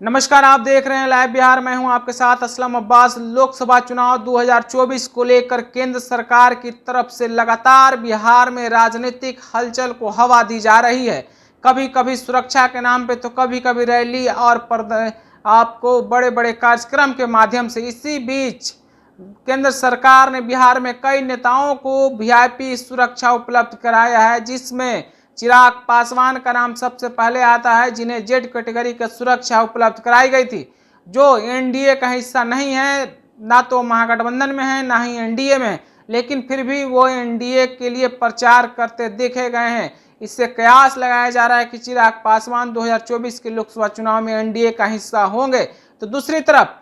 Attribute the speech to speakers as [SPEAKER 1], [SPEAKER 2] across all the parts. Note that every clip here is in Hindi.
[SPEAKER 1] नमस्कार, आप देख रहे हैं लाइव बिहार। मैं हूं आपके साथ असलम अब्बास। लोकसभा चुनाव 2024 को लेकर केंद्र सरकार की तरफ से लगातार बिहार में राजनीतिक हलचल को हवा दी जा रही है। कभी कभी सुरक्षा के नाम पे तो कभी कभी रैली और आपको बड़े बड़े कार्यक्रम के माध्यम से। इसी बीच केंद्र सरकार ने बिहार में कई नेताओं को वीआईपी सुरक्षा उपलब्ध कराया है, जिसमें चिराग पासवान का नाम सबसे पहले आता है, जिन्हें जेड कैटेगरी की सुरक्षा उपलब्ध कराई गई थी, जो एनडीए का हिस्सा नहीं है, ना तो महागठबंधन में है ना ही एनडीए में, लेकिन फिर भी वो एनडीए के लिए प्रचार करते देखे गए हैं। इससे कयास लगाया जा रहा है कि चिराग पासवान 2024 के लोकसभा चुनाव में एनडीए का हिस्सा होंगे। तो दूसरी तरफ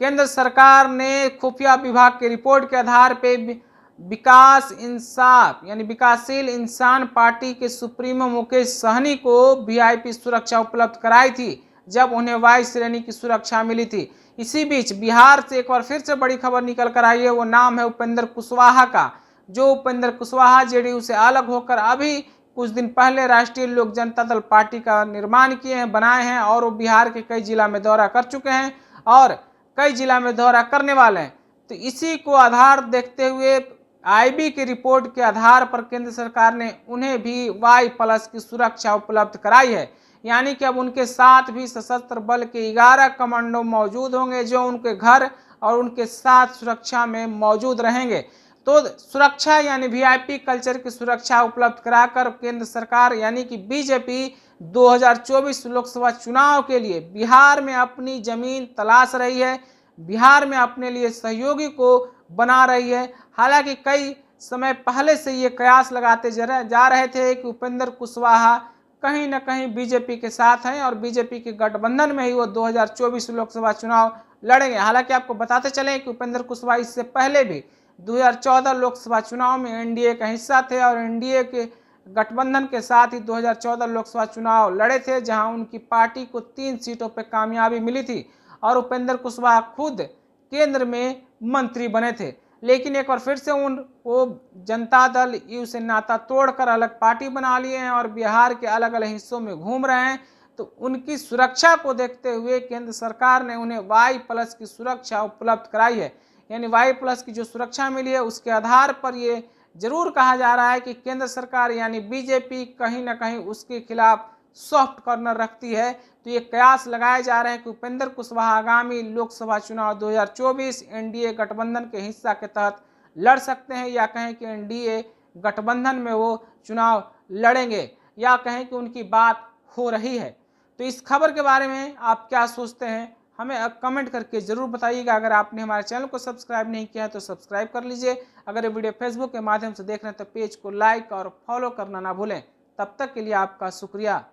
[SPEAKER 1] केंद्र सरकार ने खुफिया विभाग की रिपोर्ट के आधार पर विकास इंसाफ यानी विकासशील इंसान पार्टी के सुप्रीमो मुकेश सहनी को वीआईपी सुरक्षा उपलब्ध कराई थी, जब उन्हें वाई श्रेणी की सुरक्षा मिली थी। इसी बीच बिहार से एक बार फिर से बड़ी खबर निकल कर आई है। वो नाम है उपेंद्र कुशवाहा का, जो उपेंद्र कुशवाहा जेडीयू से अलग होकर अभी कुछ दिन पहले राष्ट्रीय लोक जनता दल पार्टी का निर्माण किए हैं, बनाए हैं, और वो बिहार के कई जिला में दौरा कर चुके हैं और कई जिला में दौरा करने वाले हैं। तो इसी को आधार देखते हुए आईबी की रिपोर्ट के आधार पर केंद्र सरकार ने उन्हें भी वाई+ की सुरक्षा उपलब्ध कराई है। यानी कि अब उनके साथ भी सशस्त्र बल के 11 कमांडो मौजूद होंगे, जो उनके घर और उनके साथ सुरक्षा में मौजूद रहेंगे। तो सुरक्षा यानी वीआईपी कल्चर की सुरक्षा उपलब्ध कराकर केंद्र सरकार यानी कि बीजेपी 2024 लोकसभा चुनाव के लिए बिहार में अपनी जमीन तलाश रही है, बिहार में अपने लिए सहयोगी को बना रही है। हालांकि कई समय पहले से ये कयास लगाते जा रहे थे कि उपेंद्र कुशवाहा कहीं न कहीं बीजेपी के साथ हैं और बीजेपी के गठबंधन में ही वो 2024 लोकसभा चुनाव लड़ेंगे। हालांकि आपको बताते चलें कि उपेंद्र कुशवाहा इससे पहले भी 2014 लोकसभा चुनाव में एनडीए का हिस्सा थे और एनडीए के गठबंधन के साथ ही 2014 लोकसभा चुनाव लड़े थे, जहां उनकी पार्टी को 3 सीटों पर कामयाबी मिली थी और उपेंद्र कुशवाहा खुद केंद्र में मंत्री बने थे। लेकिन एक बार फिर से वो जनता दल यू से नाता तोड़कर अलग पार्टी बना लिए हैं और बिहार के अलग अलग हिस्सों में घूम रहे हैं। तो उनकी सुरक्षा को देखते हुए केंद्र सरकार ने उन्हें वाई+ की सुरक्षा उपलब्ध कराई है। यानी वाई+ की जो सुरक्षा मिली है, उसके आधार पर ये जरूर कहा जा रहा है कि केंद्र सरकार यानी बीजेपी कहीं ना कहीं उसके खिलाफ सॉफ्ट कॉर्नर रखती है। तो ये कयास लगाए जा रहे हैं कि उपेंद्र कुशवाहा आगामी लोकसभा चुनाव 2024 एनडीए गठबंधन के हिस्सा के तहत लड़ सकते हैं, या कहें कि एनडीए गठबंधन में वो चुनाव लड़ेंगे, या कहें कि उनकी बात हो रही है। तो इस खबर के बारे में आप क्या सोचते हैं, हमें अब कमेंट करके जरूर बताइएगा। अगर आपने हमारे चैनल को सब्सक्राइब नहीं किया है तो सब्सक्राइब कर लीजिए। अगर ये वीडियो फेसबुक के माध्यम से देख रहे हैं तो पेज को लाइक और फॉलो करना ना भूलें। तब तक के लिए आपका शुक्रिया।